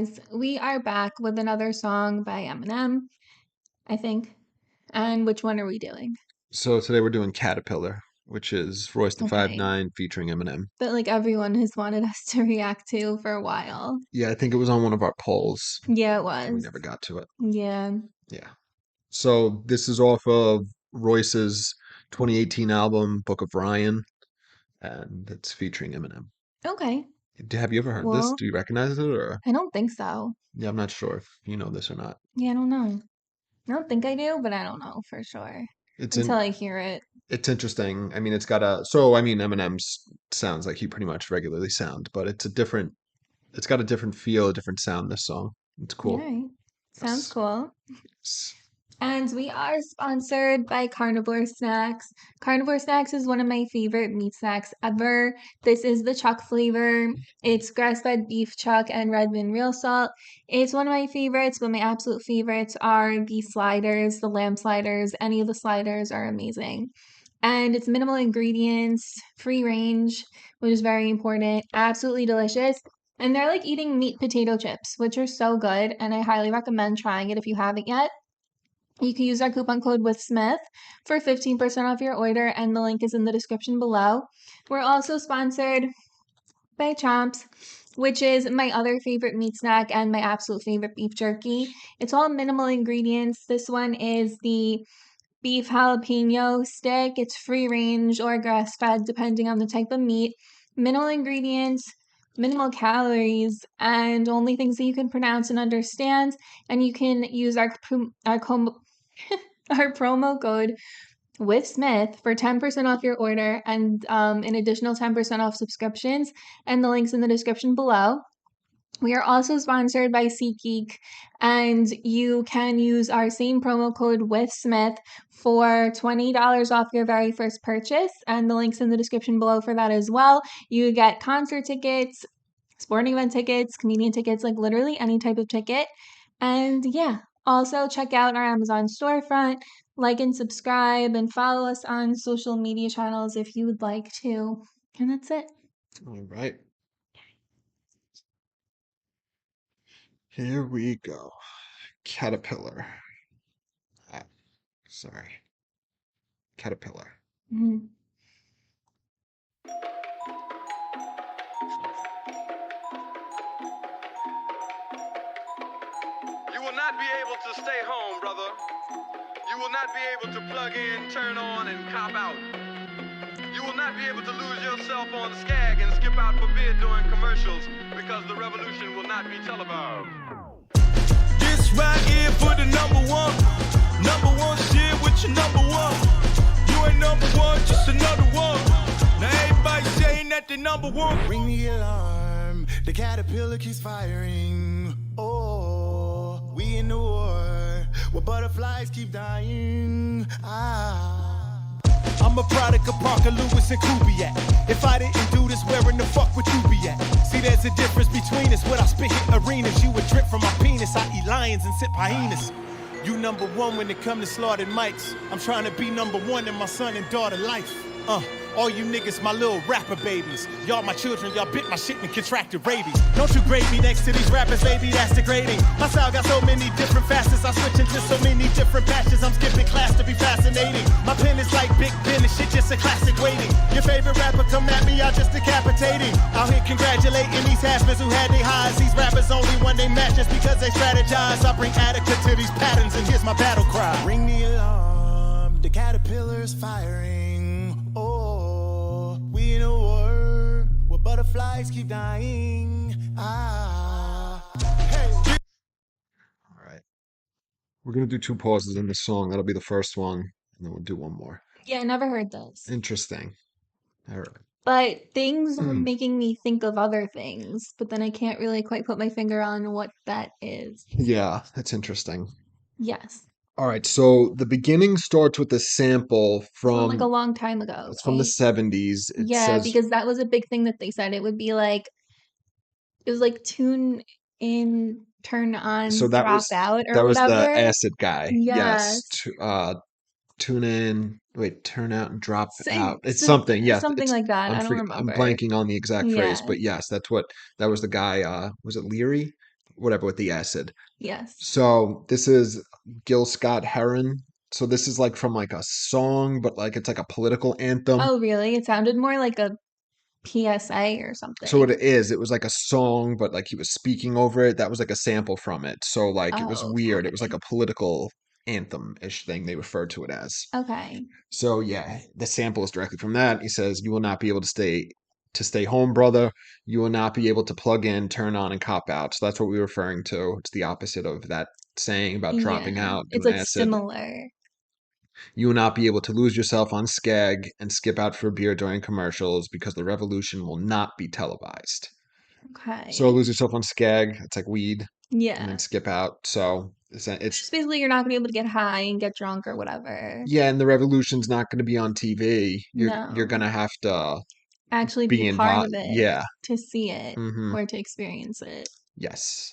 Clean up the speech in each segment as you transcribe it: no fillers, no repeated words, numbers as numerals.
guys. We are back with another song by Eminem, I think. And which one are we doing? So today we're doing Caterpillar, which is Royce the Five Okay. Nine featuring Eminem. That like everyone has wanted us to react to for a while. Yeah, I think it was on one of our polls. Yeah, it We was. never got to it. Yeah. Yeah. So this is off of Royce's 2018 album, Book of Ryan, and it's featuring Eminem. Okay. Have you ever heard this? Well, Do you recognize it or? I don't think so. Yeah, I'm not sure if you know this or not. Yeah, I don't know. I don't think I do, but I don't know for sure It's until in I hear it. it's interesting. I mean, it's got a so I mean Eminem's sounds like he pretty much regularly sound, but it's got a different feel, a different sound, this song. It's All cool. right. Sounds Yes. cool. Yes. And we are sponsored by Carnivore Snacks. Carnivore Snacks is one of my favorite meat snacks ever. This is the chuck flavor. It's grass-fed beef chuck and red bean real salt. It's one of my favorites, but my absolute favorites are the sliders, the lamb sliders. Any of the sliders are amazing. And it's minimal ingredients, free range, which is very important. Absolutely delicious. And they're like eating meat potato chips, which are so good. And I highly recommend trying it if you haven't yet. You can use our coupon code with Smith for 15% off your order, and the link is in the description below. We're also sponsored by Chomps, which is my other favorite meat snack and my absolute favorite beef jerky. It's all minimal ingredients. This one is the beef jalapeno stick. It's free range or grass fed, depending on the type of meat. Minimal ingredients, minimal calories, and only things that you can pronounce and understand. And you can use our promo code with Smith for 10% off your order and an additional 10% off subscriptions. And the link's in the description below. We are also sponsored by SeatGeek, and you can use our same promo code with Smith for $20 off your very first purchase, and the link's in the description below for that as well. You get concert tickets, sporting event tickets, comedian tickets, like literally any type of ticket. And yeah, also check out our Amazon storefront, like and subscribe, and follow us on social media channels if you would like to. And that's it. All right. Here we go. Caterpillar. Ah, sorry. Caterpillar. Mhm. You will not be able to stay home, brother. You will not be able to plug in, turn on, and cop out. You will not be able to lose yourself on Skag and skip out for beer during commercials because the revolution will not be televised. This right here for the number one shit with your number one. You ain't number one, just another one. Now everybody saying that they number one. Ring the alarm, the caterpillar keeps firing. Oh, we in the war, where butterflies keep dying. I'm a product of Parker, Lewis, and Kubiak. If I didn't do this, where in the fuck would you be at? See, there's a difference between us. What I spit hit arenas, you would drip from my penis. I eat lions and sip hyenas. You number one when it come to slaughtered mics. I'm trying to be number one in my son and daughter life. All you niggas, my little rapper babies. Y'all my children, y'all bit my shit and contracted rabies. Don't you grade me next to these rappers, baby, that's degrading. My style got so many different facets, I switch into so many different patches. I'm skipping class to be fascinating. My pen is like Big Ben, this shit just a classic waiting. Your favorite rapper come at me, I just decapitating. Out here congratulating these haspers who had their highs. These rappers only when they match just because they strategize. I bring adequate to these patterns and here's my battle cry. Ring the alarm, the caterpillar's firing. Oh, we in a war where butterflies keep dying. Hey. All right. We're going to do two pauses in this song. That'll be the first one, and then we'll do one more. Yeah, I never heard this. Interesting. All right. But things are making me think of other things, but then I can't really quite put my finger on what that is. Yeah, that's interesting. Yes. All right, so the beginning starts with a sample From like a from long time ago, it's from the right? 70s. It Yeah, says because that was a big thing that they said. It would be like, it was like tune in, turn so on, drop out or that was the whatever. acid guy. Yes. Yes. Tune in, wait, turn out and drop out. It's So, something. Yes, something it's like that. I don't I'm remember. blanking on the exact phrase, Yeah. but yes, that was the guy was it Leary? whatever with the acid. Yes. So this is Gil Scott Heron. So this is like from like a song, but like it's like a political anthem. Oh, really? It sounded more like a PSA or So what something. it is, it was like a song, but like he was speaking over it. That was like a sample from it. So like it was Oh, weird. It was like okay. a political anthem-ish thing they referred to it as. Okay. So yeah, the sample is directly from that. He says, "You will not be able to stay home, brother. You will not be able to plug in, turn on, and cop out." So that's what we were referring to. It's the opposite of that saying about dropping Yeah. out, It's doing like acid. similar. You will not be able to lose yourself on Skag and skip out for a beer during commercials because the revolution will not be televised. So Okay. lose yourself on Skag, it's like weed, and then Yeah. skip out. So Just basically you're not gonna be able to get high and get drunk or whatever. yeah, and the revolution's not going to be on TV. You're No. gonna have to Actually be be part involved. of it Yeah. to see it Mm-hmm. or to experience it. Yes.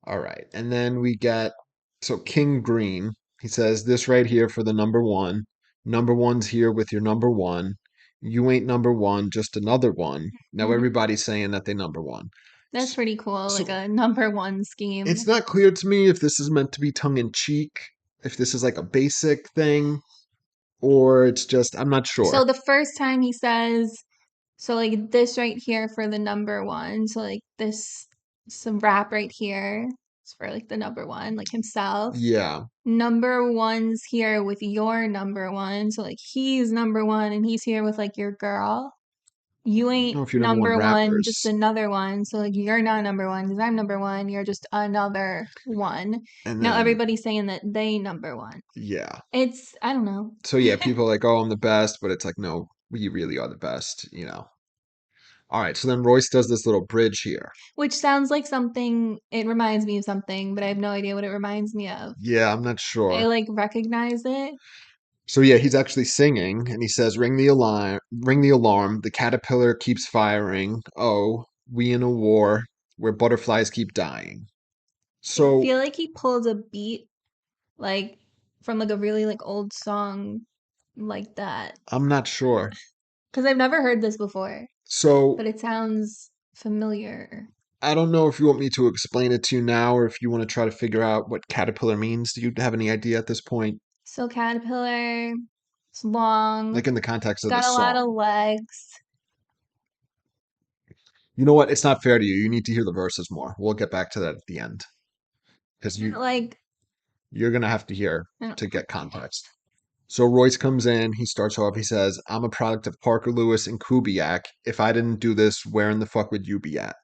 All right. And then we get so King Green. He says this right here for the number one. Number one's here with your number one. You ain't number one, just another one. Now everybody's saying that they number one. That's pretty cool, like So a number one scheme. it's not clear to me if this is meant to be tongue in cheek, if this is like a basic thing, or it's just I'm not sure. So the first time he says, so like this right here for the number one, so like this some rap right here is for like the number one, like himself. Yeah. Number one's here with your number one, so like he's number one and he's here with like your girl. You I don't ain't know if you're number one number one, just rappers. another one. So like you're not number one because I'm number one. You're just another one. And Now then everybody's saying that they number one. yeah. It's I don't know. So yeah, people are like, "Oh, I'm the best," but it's like, "No, we really are the best." All right, so then Royce does this little bridge here. Which sounds like something. It reminds me of something, but I have no idea what it reminds me of. Yeah, I'm not I sure. like recognize it. So yeah, he's actually singing and he says, "Ring the alarm, ring the alarm. The caterpillar keeps firing. Oh, we in a war where butterflies keep dying." I So feel like he pulled a beat like from like a really like old song like that I'm not sure. because I've never heard this before, So but it sounds familiar. I don't know if you want me to explain it to you now or if you want to try to figure out what caterpillar means. Do you have any idea at this point? So caterpillar, it's long, Like in the context of the got a lot song. of legs. You know what? It's not fair to you. You need to hear the verses more. We'll get back to that at the end because Like you're gonna have to hear I don't to get context. So Royce comes in. He starts off. He says, "I'm a product of Parker Lewis and Kubiak. If I didn't do this, where in the fuck would you be at?"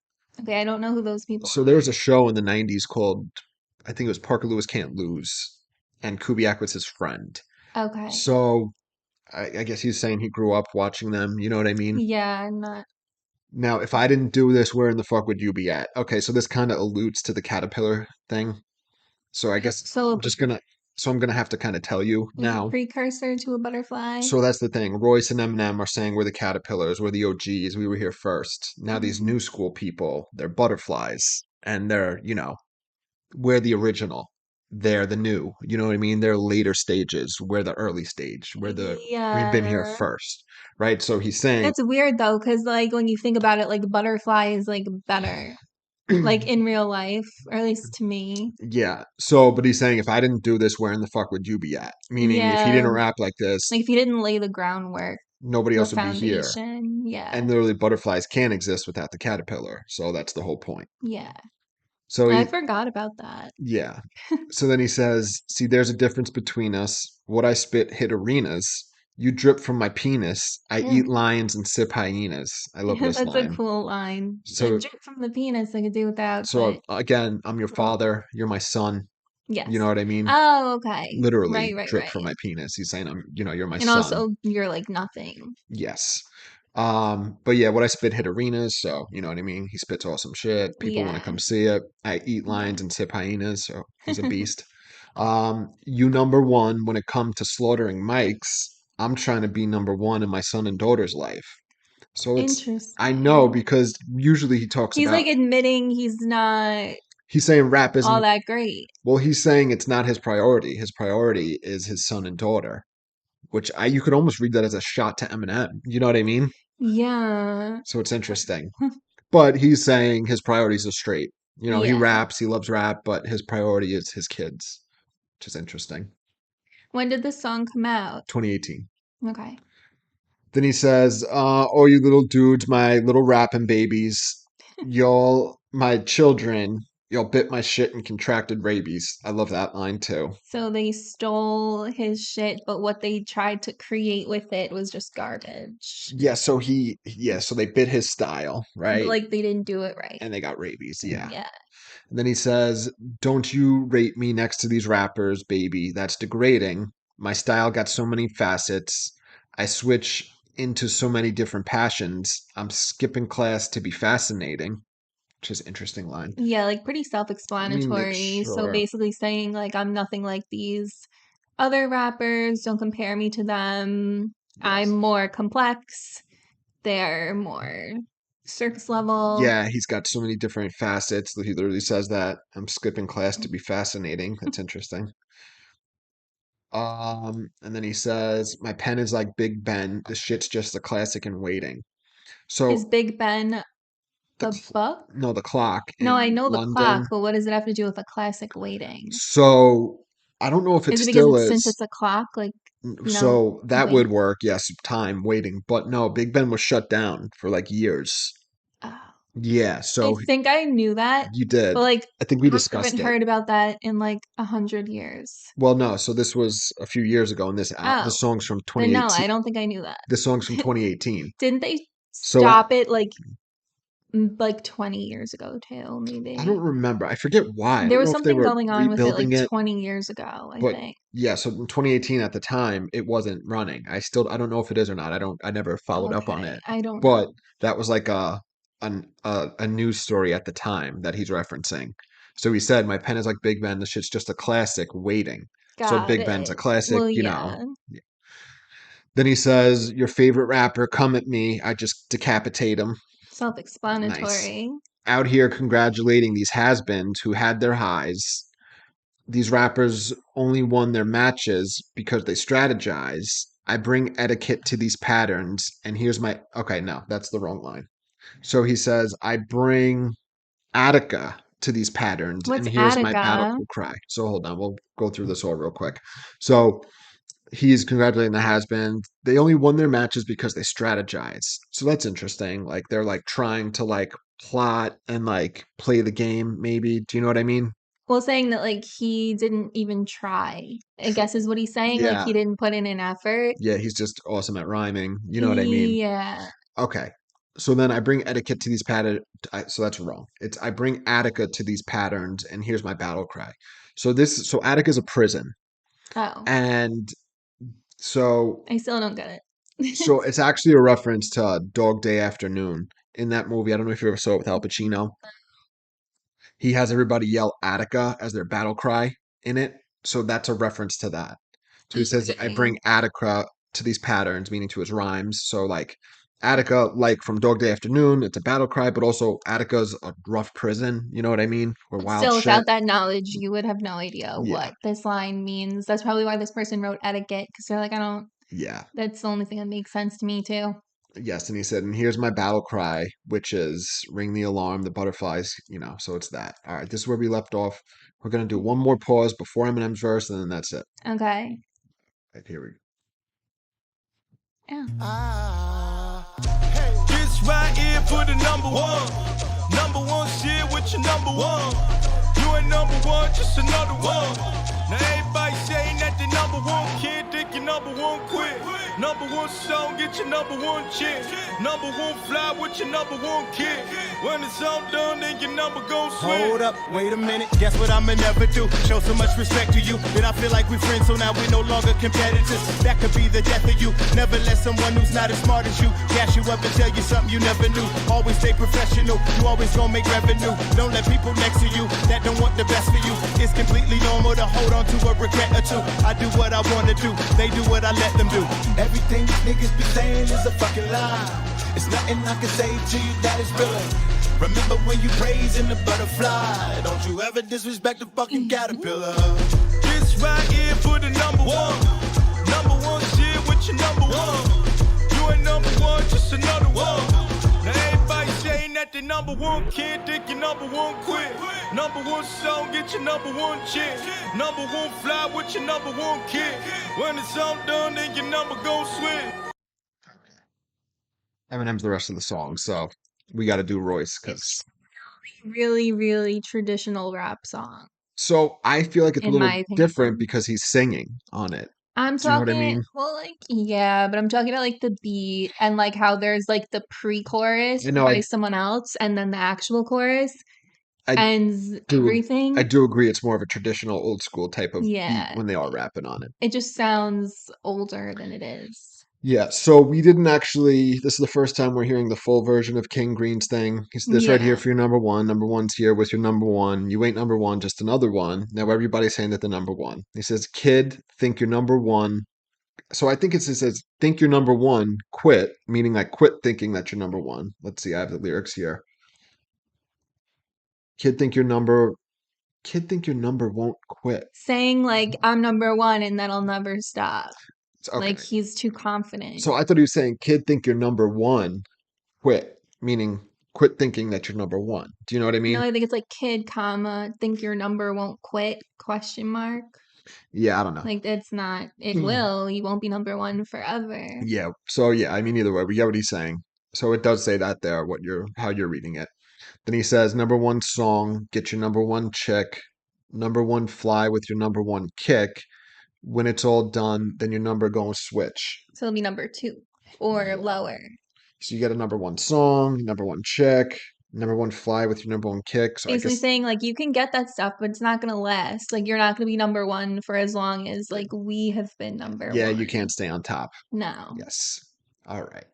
okay, I don't know who those people So there was a show in the '90s called, I think it was Parker Lewis Can't Lose, and Kubiak was his friend. are. Okay. So I guess he's saying he grew up watching them. You know what I mean? Yeah, I'm not. Now, if I didn't do this, where in the fuck would you be at? Okay, so this kind of alludes to the caterpillar thing. So I guess So I'm just gonna, so I'm gonna have to kind of tell you like a now. precursor to a butterfly. So that's the thing. Royce and Eminem are saying we're the caterpillars, we're the OGs, we were here first. Now these Mhm. new school people, they're butterflies, and we're the original. They're the new. You know what I mean? They're later stages. We're the early stage. We've been here Yeah. first, right? So he's saying, That's weird though, because like when you think about it, like butterfly is like better, like in real life, or at least to me. yeah. So, but he's saying if I didn't do this, where in the fuck would you be at? Meaning, if he Yeah. didn't rap like this, Like if you didn't lay the groundwork, nobody the else would be here. foundation. Yeah. And literally, butterflies can't exist without the caterpillar. So that's the whole point. Yeah. So I he, forgot about that. yeah. So then he says, "See, there's a difference between us. What I spit hit arenas. You drip from my penis. I Yeah. eat lions and sip hyenas." I love Yeah, this that's a line. cool line. The So, drip from the penis I could do without, so but again, I'm your cool. father. You're my son. You know Yes. what I mean? Oh, okay. Literally Right, right, drip right. from my penis. He's saying you're my And son. also you're like nothing. Yes. But yeah, what I spit hit arenas, so you know what I mean? He spits awesome shit. People want to Yeah. come see it. I eat Yeah. lions and sip hyenas, so he's a beast. You number one when it comes to slaughtering mics. I'm trying to be number one in my son and daughter's life. So I know Interesting. because usually he talks He's about like admitting he's not he's saying rap all isn't that great. well, he's saying it's not his priority. His priority is his son and daughter, which you could almost read that as a shot to Eminem. You know what I mean? Yeah. So it's interesting. But he's saying his priorities are straight. You know, he Yeah. raps, he loves rap, but his priority is his kids, which is interesting. When did this song come out? 2018. Okay. Then he says, "Oh, you little dudes, my little rapping babies, y'all, my children, y'all bit my shit and contracted rabies." I love that line too. So they stole his shit, but what they tried to create with it was just garbage. Yeah, so so they bit his style, right? Like they didn't do it right. And they got rabies. Yeah. Yeah. And then he says, "Don't you rate me next to these rappers, baby. That's degrading. My style got so many facets. I switch into so many different passions. I'm skipping class to be fascinating," which is an interesting line. Yeah, like pretty I mean, self-explanatory. So sure. basically saying like I'm nothing like these other rappers, don't compare me to them. I'm Yes. more complex. They're more surface level. Yeah, he's got so many different facets. He literally says that. I'm skipping class to be fascinating. That's interesting. And then he says, "My pen is like Big Ben. This shit's just a classic in waiting." Is So Big Ben the the book? no, the clock No, I in know the clock, London. but what does it have to do with a classic waiting? So I don't know if it Is it because still it's since is. it's a clock, like, So that wait. would work. Yes, time waiting. But no, Big Ben was shut down for like years. Oh. Yeah, I so think I knew that, you but did. like I think we I haven't discussed it. heard about that in like 100 years. Well, no, so this was a few years ago, and Oh, this song's from then no, 2018. I don't think I knew that. This song's from 2018. Didn't they So stop it like 20 years ago too, I don't maybe? remember. I forget why. I There don't was know if they something were going on with it like rebuilding it, 20 years ago, I but think. yeah, so in 2018 at the time, it wasn't running. I don't know if it is or not. I never followed up on Okay, it. I don't But know. that was like a news story at the time that he's referencing. So he said, "My pen is like Big Ben. This shit's just a classic waiting." So Got Big Ben's a it. classic, Well, you know. yeah, Then he says, "Your favorite rapper, come at me. I just decapitate him." Nice. self-explanatory. Out here congratulating these has-beens who had their highs. These rappers only won their matches because they strategize. I bring etiquette to these patterns, and here's my. Okay, no, that's the wrong line. So he says, "I bring Attica to these patterns, and What's here's my battle Attica? cry." So hold on, we'll go through this all real quick. So he's congratulating the has-been. They only won their matches because they strategize. So that's interesting. Like they're like trying to like plot and like play the game, maybe. Do you know what I mean? Well, saying that like he didn't even try, I guess is what he's saying. Like Yeah. he didn't put in an effort. Yeah, he's just awesome at rhyming. You know what I mean? Yeah. Okay. So then I bring etiquette to these patterns. So that's wrong. It's I bring Attica to these patterns, and here's my battle cry. So Attica's a prison, Oh, and so I still don't get so it. it's actually a reference to Dog Day Afternoon in that movie. I don't know if you ever saw it with Al Pacino. He has everybody yell Attica as their battle cry in it. So that's a reference to that. So he says, "I Okay. bring Attica to these patterns," meaning to his rhymes. So like Attica, like from Dog Day Afternoon, it's a battle cry, but also Attica's a rough prison. You know what I mean? Or wild Still, shit. without that knowledge, you would have no idea Yeah, what this line means. That's probably why this person wrote etiquette, because they're like, I don't, yeah, that's the only thing that makes sense to me too. yes. And he said, "And here's my battle cry, which is ring the alarm, the butterflies." You know, so it's that. All right, this is where we left off. We're gonna do one more pause before Eminem's verse, and then that's it. Okay. Right, here we go. Yeah. This right here for the number one. Number one shit with your number one. You ain't number one, just another one. Now everybody saying that they number one kid, think you number one quit. Number one song, get your number one chick. Number one fly with your number one kid. When it's all done, then your number gon' swing. Hold up, wait a minute, guess what I'ma never do? Show so much respect to you, that I feel like we friends, so now we no longer competitors. That could be the death of you. Never let someone who's not as smart as you gas you up and tell you something you never knew. Always stay professional, you always gon' make revenue. Don't let people next to you that don't want the best for you. It's completely normal to hold on to a regret or two. I do what I wanna do, they do what I let them do. Everything these niggas be saying is a fucking lie. It's nothing I can say to you that is real. Remember when you praising the butterfly? Don't you ever disrespect the fucking caterpillar. This right here for the number one. Number one shit with your number one. You ain't number one, just another one. Now everybody say ain't at the number one kid, think your number one quit. Number one song, get your number one chick. Number one fly with your number one kid. When it's all done, then your number gon' switch. Eminem's the rest of the song, so we got to do Royce because. Really, really traditional rap song, So I feel like it's a in little my different opinion. because he's singing on it. I'm Do you know what I talking, mean? well, like, yeah, but I'm talking about like the beat and like how there's like the pre-chorus You know, by someone else and then the actual chorus I and do I everything. do agree it's more of a traditional old school type of beat Yeah, when they are rapping on it. it just sounds older than it is. Yeah, so we didn't actually. This is the first time we're hearing the full version of King Green's thing. He's this right here Yeah. for your number one. Number one's here with your number one. You ain't number one, just another one. Now everybody's saying that the number one. He says, "Kid, think you're number one." So I think it says, "Think you're number one, quit," meaning like quit thinking that you're number one. Let's see, I have the lyrics here. Kid, think your number. Kid, think your number won't quit. Saying like I'm number one and then I'll never stop. Okay, Like he's too confident. so I thought he was saying, "Kid, think you're number one, quit," meaning quit thinking that you're number one. Do you know what I No, mean? I think it's like kid, comma, think your number won't quit, question mark. Yeah, I don't know. Like it's not, it will. You won't be number one forever. Yeah. So yeah, I mean either way, we get what he's saying. So it does say that there, what you're how you're reading it. Then he says, number one song, get your number one chick, number one fly with your number one kick. When it's all done, then your number gonna switch. So it'll be number two or Yeah. lower. So you get a number one song, number one chick, number one fly with your number one kick. So I Basically guess saying like you can get that stuff, but it's not gonna last. Like you're not gonna be number one for as long as like we have been number yeah, one. you can't stay on top. No. Yes. All right.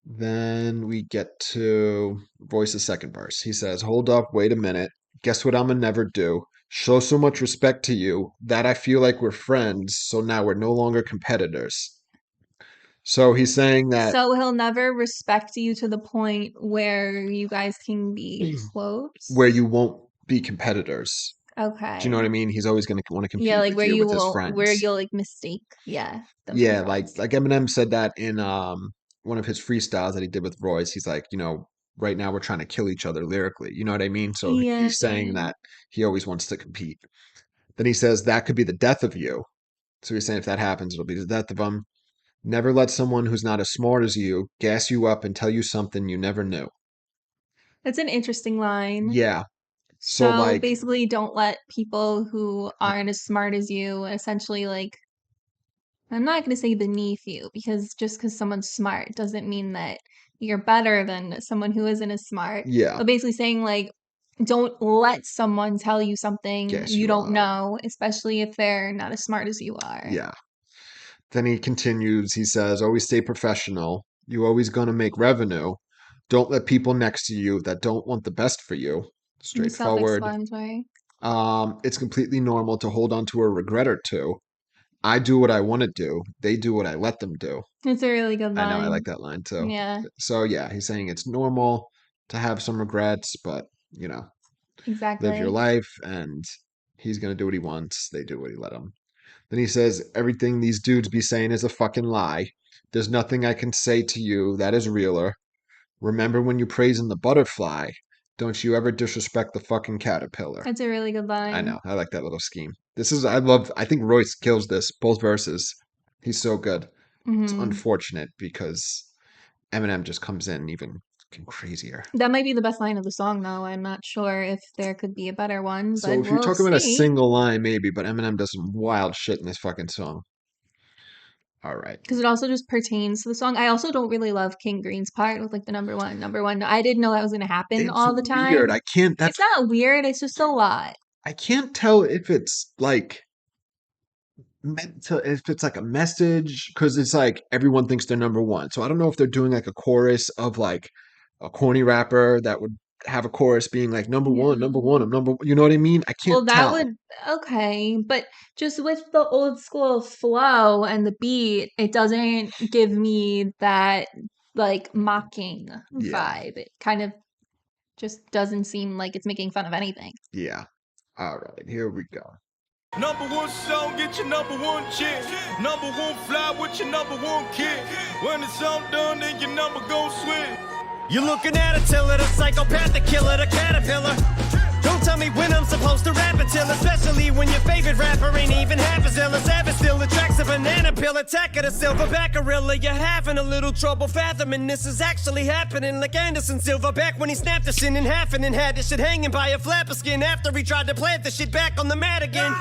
Then we get to Royce's second verse. He says, hold up, wait a minute. Guess what I'ma never do? Show so much respect to you that I feel like we're friends, so now we're no longer competitors. So he's saying that So he'll never respect you to the point where you guys can be where close. you won't be competitors. Do you know what I Okay. mean? He's always going to want to Yeah, compete like with where you you with his will, where friends. you'll like mistake, yeah, them for Yeah, like friends. like Eminem said that in one of his freestyles that he did with Royce. He's like, right now we're trying to kill each other lyrically. You know what I mean? So Yeah. he's saying that he always wants to compete. Then he says that could be the death of you. So he's saying if that happens, it'll be the death of him. Never let someone who's not as smart as you gas you up and tell you something you never knew. That's an interesting line. Yeah. So So like, basically, don't let people who aren't as smart as you essentially like, I'm not going to say beneath you because just because someone's smart doesn't mean that you're better than someone who isn't as smart. yeah, But basically saying like, don't let someone tell you something gas you you don't up. know, especially if they're not as smart as you are. Yeah. Then he continues, he says, always stay professional. You always gonna make revenue. Don't let people next to you that don't want the best for you. Be Straightforward. self-explanatory. It's completely normal to hold on to a regret or two. I do what I want to do. They do what I let them do. It's a really good I know, I like line. that line too. Yeah, So yeah, he's saying it's normal to have some regrets, but live your exactly. life and he's gonna do what he wants. They do what he let him. Then he says, everything these dudes be saying is a fucking lie. There's nothing I can say to you that is realer. Remember when you praising the butterfly? Don't you ever disrespect the fucking caterpillar. That's a really good I line. know. I like that little scheme. I think Royce kills this, both verses. He's so good. It's Hmm. unfortunate because Eminem just comes in even fucking crazier. That might be the best line of the song, though. I'm not sure if there could be a better one, So but if you're we'll talking about a see. single line, maybe, but Eminem does some wild shit in this fucking song. All right. Because it also just pertains to the song. I also don't really love King Green's part with like the number one, number one. I didn't know that was going to happen It's all the weird. time. That's It's not weird, it's just a lot. I can't tell if it's like if it's like a message because it's like everyone thinks they're number one. So I don't know if they're doing like a chorus of like a corny rapper that would have a chorus being like Yeah. number one, I'm number. You know what I mean? I can't Well, that tell. would, okay, but just with the old school flow and the beat, it doesn't give me that like mocking Yeah, vibe. It kind of just doesn't seem like it's making fun of anything. yeah. All right, here we go. Number one song, get your number one chick. Number one fly with your number one kid. When it's all done, then your number gon' switch. You're looking at Attila, the psychopath, the killer, the caterpillar. Don't tell me when I'm supposed to rap until, especially when your favorite rapper ain't even half as ill as ever. Still attracts a banana peel, attack of the silverback gorilla. You're having a little trouble fathoming this is actually happening, like Anderson Silverback when he snapped the shit in half and then had the shit hanging by a flap of skin after he tried to plant the shit back on the mat again.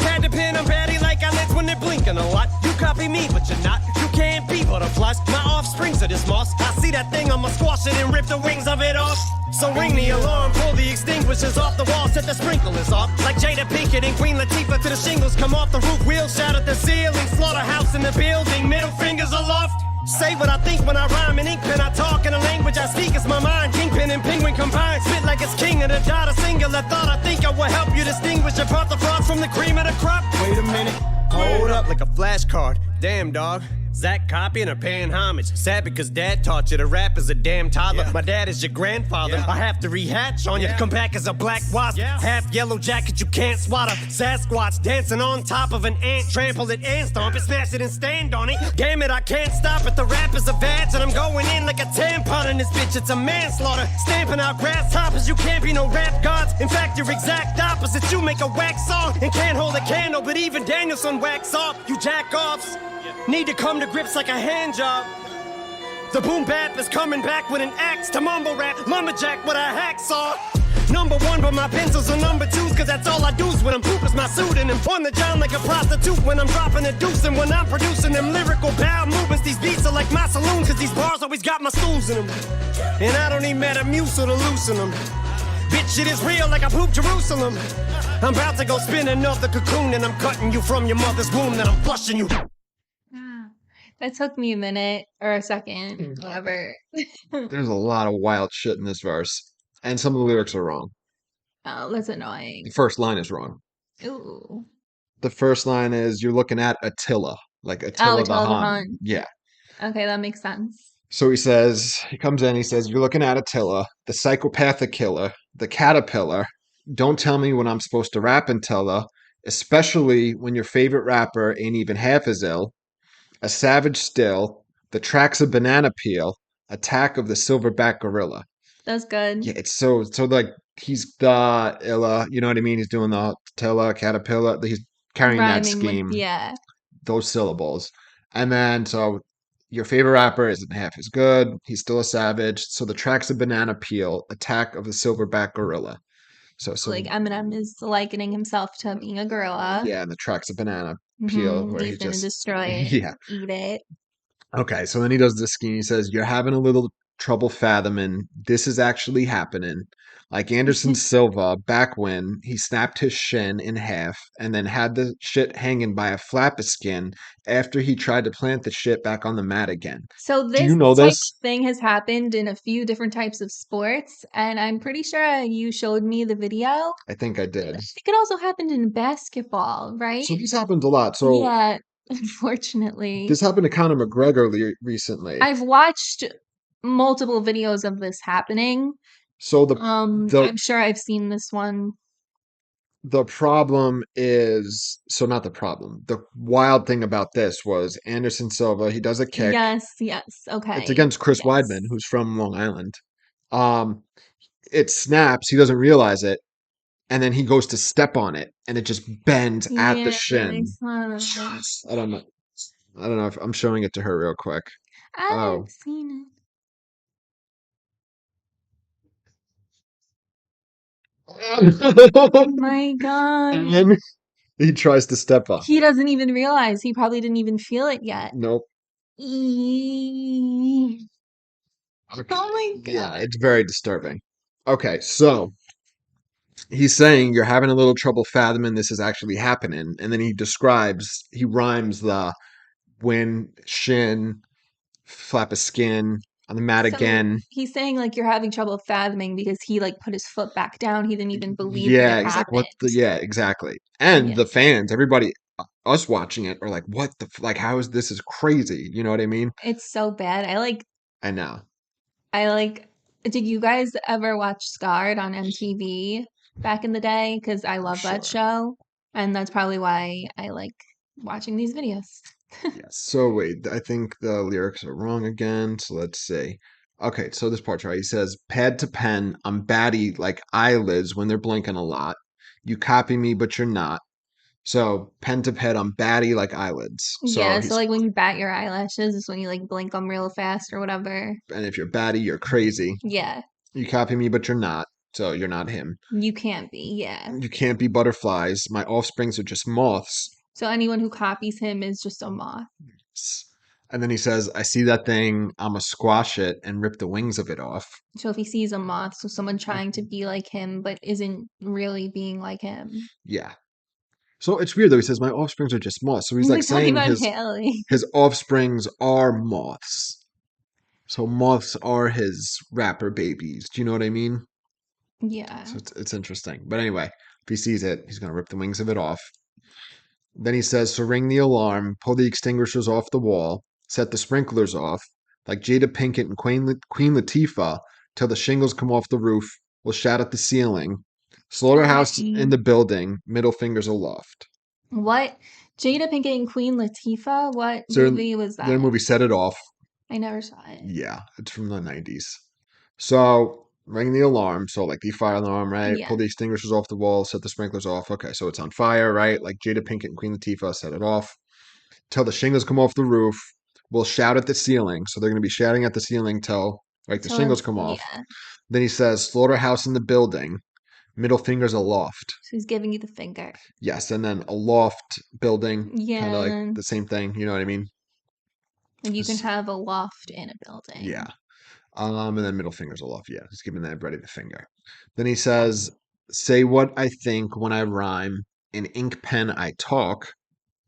Had to pin on batty like eyelids when they're blinking a lot. You copy me, but you're not. You can't be butterflies. My offsprings are this moss. I see that thing, I'ma squash it and rip the wings of it off. So ring the alarm, pull the extinguishers off the wall, set the sprinklers off. Like Jada Pinkett and Queen Latifah till the shingles come off the roof. Wheels shout at the ceiling, slaughterhouse in the building, middle fingers aloft. Say what I think when I rhyme in ink pen. I talk in the language I speak, it's my mind. Kingpin and penguin combined, spit like it's king of the dot. A singular thought I think I will help you distinguish apart the frogs from the cream of the crop. Wait a minute, hold up like a flashcard. Damn dog, Zach copying or paying homage. Sad because dad taught you to rap as a damn toddler. My dad is your grandfather. I have to rehatch on you. Come back as a black wasp. Half yellow jacket you can't swat a Sasquatch dancing on top of an ant. Trample it and stomp it, smash it and stand on it. Damn it, I can't stop it. The rap is a badge and I'm going in like a tampon in this bitch. It's a manslaughter. Stamping out grasshoppers. You can't be no rap gods. In fact, you're exact opposite. You make a wax song and can't hold a candle, but even Danielson wax off. You jack offs. Need to come to grips like a hand job. The boom bap is coming back with an axe to mumble rap. Lumberjack with a hacksaw. Number one, but my pencils are number twos, cause that's all I do's when I'm poop is my suit. And I'm on the John like a prostitute when I'm dropping a deuce. And when I'm producing them lyrical bowel movements, these beats are like my saloon, cause these bars always got my stools in them. And I don't need Metamucil to loosen them. Bitch, shit is real like I pooped Jerusalem. I'm about to go spin another cocoon, and I'm cutting you from your mother's womb, then I'm flushing you. That took me a minute or a second, whatever. There's a lot of wild shit in this verse, and some of the lyrics are wrong. Oh, that's annoying. The first line is wrong. Ooh. The first line is you're looking at Attila, like Attila the Attila the Hun. Hun. Yeah. Okay, that makes sense. So he comes in, he says, you're looking at Attila, the psychopathic killer, the caterpillar. Don't tell me when I'm supposed to rap Attila, especially when your favorite rapper ain't even half as ill. A savage still, the tracks of banana peel, attack of the silverback gorilla. That's good. Yeah, it's so like he's the illa, you know what I mean? He's doing the Attila, caterpillar, he's carrying that Rhyming with, scheme, yeah. those syllables. And then so your favorite rapper isn't half as good. He's still a savage. So the tracks of banana peel, attack of the silverback gorilla. So Like Eminem is likening himself to being a gorilla. yeah, and the tracks of banana peel where He's he gonna just destroy it. yeah. Eat it. Okay, so then he does the scheme. He says, "You're having a little trouble fathoming this is actually happening." Like Anderson Silva back when he snapped his shin in half and then had the shit hanging by a flap of skin after he tried to plant the shit back on the mat again. So Do you this know type this? of thing has happened in a few different types of sports, and I'm pretty sure you showed me the video. I think I I did. think it also happened in basketball, right? So this happens a lot. So Yeah, unfortunately. this happened to Conor McGregor recently. I've watched multiple videos of this happening. So the I'm sure I've seen this one. the problem is so not the problem. The wild thing about this was Anderson Silva, he does a kick. Yes, It's okay. against Chris Yes. Weidman, who's from Long Island. It snaps, he doesn't realize it, and then he goes to step on it, and it just bends at the Yeah, I shin. saw that. I don't know. I don't know if I'm showing it to her real quick. I've seen it. Oh my god. And then he tries to step on. He doesn't even realize. He probably didn't even feel it yet. Nope. Eee. Oh my Yeah, god. it's very disturbing. Okay, so he's saying you're having a little trouble fathoming this is actually happening, and then he rhymes the win, shin, flap of skin on the mat So again. he's saying like you're having trouble fathoming because he like put his foot back down. He didn't even believe that Yeah, it he's like, what happened. yeah, exactly. And Yeah. the fans, everybody, us watching it, are like, what the, like, how is this is crazy? You know what I mean? It's so bad. I know. Did you guys ever watch Scarred on MTV back in the day? Because I love that Sure. show. And that's probably why I like watching these videos. Yes. So wait, I think the lyrics are wrong again. So let's see. Okay, so this part's right. He says, pad to pen, I'm batty like eyelids when they're blinking a lot. You copy me, but you're not. So pen to pad, I'm batty like eyelids. So Yeah, so he's, like when you bat your eyelashes is when you like blink them real fast or whatever. and if you're batty, you're crazy. Yeah, You copy me, but you're not. So you're not him. you can't be. Yeah. You can't be butterflies. My offsprings are just moths. So anyone who copies him is just a moth. And then he says, I see that thing, I'ma squash it and rip the wings of it off. So if he sees a moth, so someone trying to be like him but isn't really being like him. Yeah. So it's weird though. He says, my offsprings are just moths. So he's He's like like talking saying about his Haley. his offsprings are moths. So moths are his rapper babies. Do you know what I mean? Yeah. So it's interesting. But anyway, if he sees it, he's gonna rip the wings of it off. Then he says, so ring the alarm, pull the extinguishers off the wall, set the sprinklers off, like Jada Pinkett and Queen Latifah, till the shingles come off the roof. We'll shout at the ceiling. Slaughterhouse in the building, middle fingers aloft. What? Jada Pinkett and Queen Latifah? What So movie was their that? movie Set It Off. I never saw it. Yeah, it's from the 90s. So ring the alarm. So like the fire alarm, right? Yeah. Pull the extinguishers off the wall, set the sprinklers off. Okay, so it's on fire, right? Like Jada Pinkett and Queen Latifah set it off. Till the shingles come off the roof. We'll shout at the ceiling. So they're going to be shouting at the ceiling till like the shingles come off. Yeah. Then he says, slaughterhouse in the building, middle fingers aloft. So he's giving you the finger. Yes, and then aloft building, kind of like Yeah. the same thing. You know what I mean? Like you can have a loft in a building. Yeah. And then middle fingers aloft. Yeah, he's giving everybody the finger. Then he says, say what I think when I rhyme. In ink pen I talk.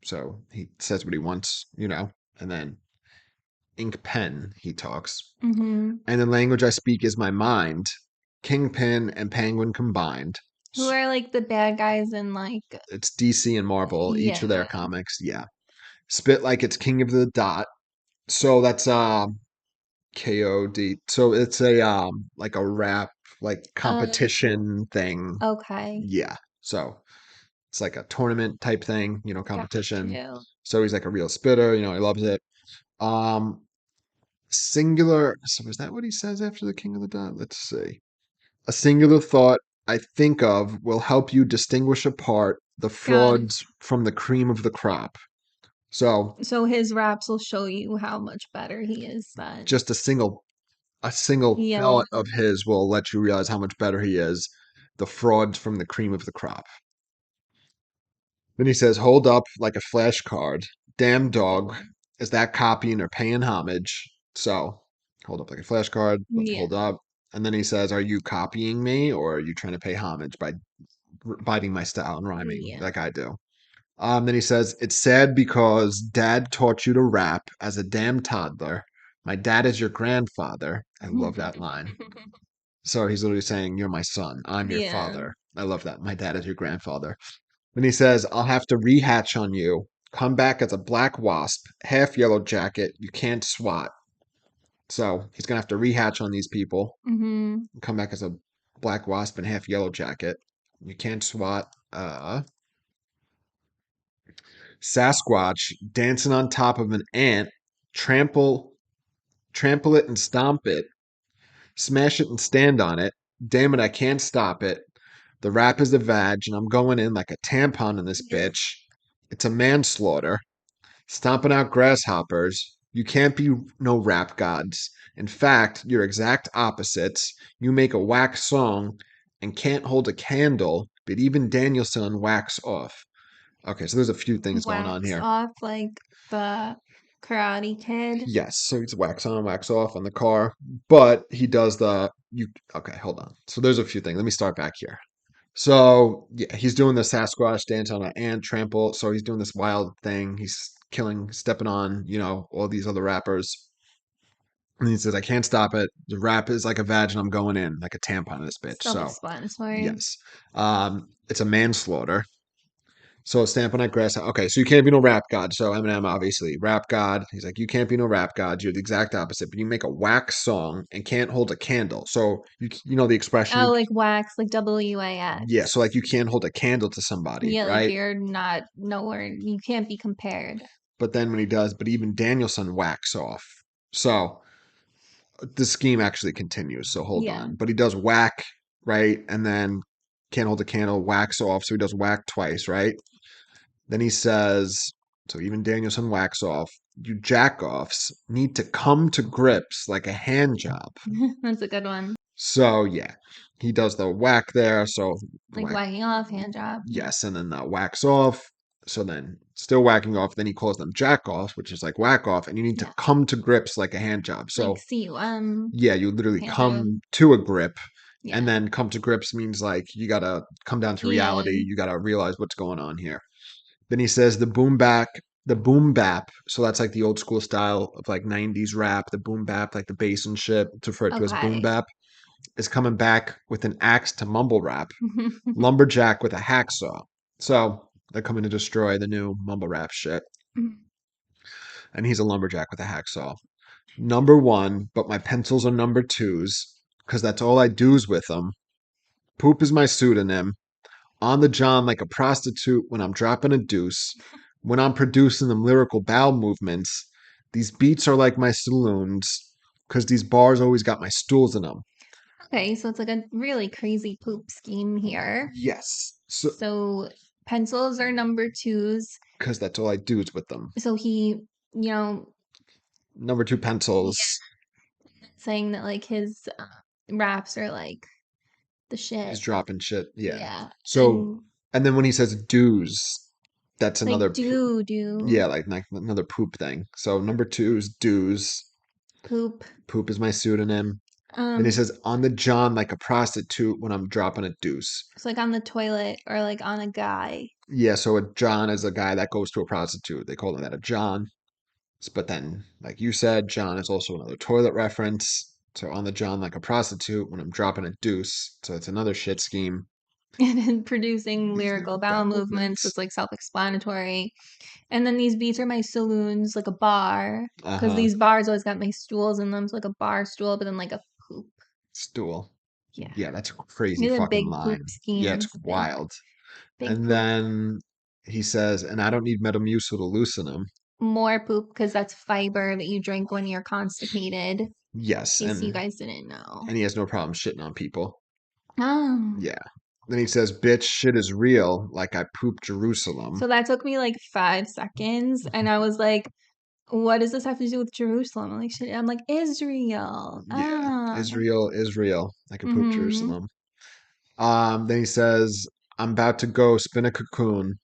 So he says what he wants, and then ink pen he talks. Mm-hmm. And the language I speak is my mind. Kingpin and Penguin combined. Who are like the bad guys in like It's DC and Marvel, each of their yeah. comics. Yeah. Spit like it's King of the Dot. So that's KOD. So it's a like a rap like competition thing. Okay. Yeah. So it's like a tournament type thing, Got competition. you. So he's like a real spitter, he loves it. Um Singular, so is that what he says after the King of the Dot? Let's see. A singular thought I think of will help you distinguish apart the frauds from the cream of the crop. So So his raps will show you how much better he is than just a single yeah. thought of his will let you realize how much better he is. The frauds from the cream of the crop. Then he says, hold up like a flashcard. Damn dog. Is that copying or paying homage? So hold up like a flashcard. Let's Yeah. hold up. And then he says, are you copying me or are you trying to pay homage by biting my style and rhyming like I do? Then he says, it's sad because dad taught you to rap as a damn toddler. My dad is your grandfather. I love that line. So he's literally saying, you're my son. I'm your Yeah. father. I love that. My dad is your grandfather. Then he says, I'll have to rehatch on you. Come back as a black wasp, half yellow jacket. You can't swat. So he's going to have to rehatch on these people. Mm-hmm. Come back as a black wasp and half yellow jacket. You can't swat. Sasquatch dancing on top of an ant. Trample it and stomp it. Smash it and stand on it. Damn it, I can't stop it. The rap is a vag, and I'm going in like a tampon in this bitch. It's a manslaughter. Stomping out grasshoppers. You can't be no rap gods. In fact, you're exact opposites. You make a wax song and can't hold a candle, but even Danielson wax off. Okay, so there's a few things going on Wax here. off like the Karate Kid. Yes, so he's wax on, wax off on the car, but he does okay, hold on. So there's a few things. Let me start back here. So yeah, he's doing the Sasquatch dance on an ant trample. So he's doing this wild thing. He's stepping on, all these other rappers. And he says, I can't stop it. The rap is like a vag and I'm going in like a tampon in this bitch. So Self-explanatory. yes. It's a manslaughter. So stamping on grass. Okay, so you can't be no rap god. So Eminem, obviously, rap god. He's like, you can't be no rap god. You're the exact opposite. But you make a wax song and can't hold a candle. So you know the expression. Oh, like wax, like WAX. Yeah, so like you can't hold a candle to somebody, Yeah, right? like you're not nowhere. You can't be compared. But then when he does, but even Danielson wax off. So the scheme actually continues, so hold Yeah. on. But he does whack, right? And then can't hold a candle, wax off. So he does whack twice, right? Then he says, so even Danielson wax off. You jack offs need to come to grips like a hand job. That's a good one. So yeah, he does the whack there. So Like whack, whacking off, hand job. yes, and then wax off. So then still whacking off. Then he calls them jack offs, which is like whack off, and you need to Yeah. come to grips like a hand job. So Like CUM. yeah, you literally hand come to a grip, Yeah. and then come to grips means like you gotta come down to reality. Yeah. You gotta realize what's going on here. Then he says the boom bap. So that's like the old school style of like 90s rap, the boom bap, like the bass and shit. It's referred to as boom Okay. bap. Is coming back with an axe to mumble rap. Lumberjack with a hacksaw. So they're coming to destroy the new mumble rap shit. And he's a lumberjack with a hacksaw. Number one, but my pencils are number twos, because that's all I do's with them. Poop is my pseudonym. On the John like a prostitute when I'm dropping a deuce. When I'm producing them lyrical bowel movements. These beats are like my saloons, because these bars always got my stools in them. Okay, so it's like a really crazy poop scheme here. Yes. So pencils are number twos. Because that's all I do's with them. So he, you know, Number two pencils. saying that like his raps are like the shit. He's dropping shit. Yeah. Yeah. So, and then when he says dues, that's another like do yeah, like another poop thing. So number two is dues. poop. Poop is my pseudonym. Then he says on the John like a prostitute when I'm dropping a deuce. It's like on the toilet or like on a guy. Yeah, so a John is a guy that goes to a prostitute. They call him that a John. But then, like you said, John is also another toilet reference. So on the John like a prostitute when I'm dropping a deuce. So it's another shit scheme. And then producing These lyrical bowel movements. It's like self-explanatory. And then these beats are my saloons, like a bar. Because these bars always got my stools in them. So like a bar stool, but then like a poop. Stool. Yeah. Yeah, that's a crazy It's a fucking big line. poop scheme. Yeah, it's It's a wild. big And poop. then he says, and I don't need Metamucil to loosen him. More poop because that's fiber that you drink when you're constipated. Yes, In case you and guys didn't know. he has no problem shitting on people. Oh. Yeah. Then he says, bitch, shit is real, like I pooped Jerusalem. So that took me like 5 seconds, and I was like, what does this have to do with Jerusalem? I'm like, shit. I'm like, Israel. Yeah, Ah. Israel, like I pooped Mhm. Jerusalem. Then he says, I'm about to go spin a cocoon.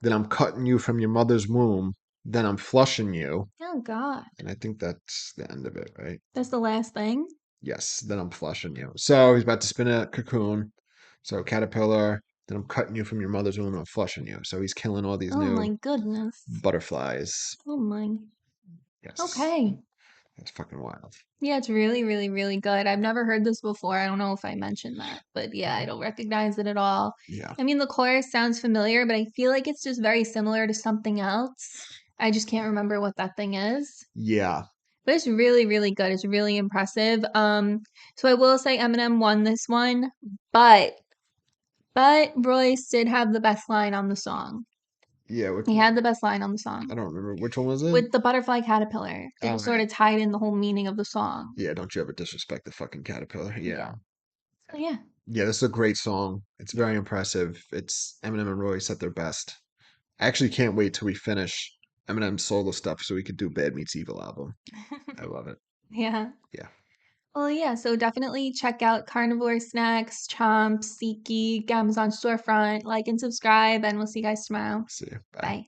Then I'm cutting you from your mother's womb. Then I'm flushing you. Oh God. And I think that's the end of it, right? That's the last thing. Yes, then I'm flushing you. So he's about to spin a cocoon. So caterpillar, then I'm cutting you from your mother's womb and I'm flushing you. So he's killing all these Oh new my goodness. butterflies. Oh my. Yes. Okay. That's fucking wild. Yeah, it's really, really, really good. I've never heard this before. I don't know if I mentioned that, but yeah, I don't recognize it at all. Yeah. I mean, the chorus sounds familiar, but I feel like it's just very similar to something else. I just can't remember what that thing is. Yeah. But it's really, really good. It's really impressive. So I will say Eminem won this one, but Royce did have the best line on the song. Yeah. He had the best line on the song. I don't remember. Which one was it? With the butterfly caterpillar. They Oh, just sort yeah. of tied in the whole meaning of the song. Yeah, don't you ever disrespect the fucking caterpillar. Yeah. So yeah. Yeah, this is a great song. It's very impressive. It's Eminem and Royce at their best. I actually can't wait till we finish Eminem's solo stuff so we could do Bad Meets Evil album. I love it. Yeah. Yeah. Well, yeah, so definitely check out Carnivore Snacks, Chomp, SeatGeek, Amazon Storefront, like and subscribe, and we'll see you guys tomorrow. See you. Bye. Bye.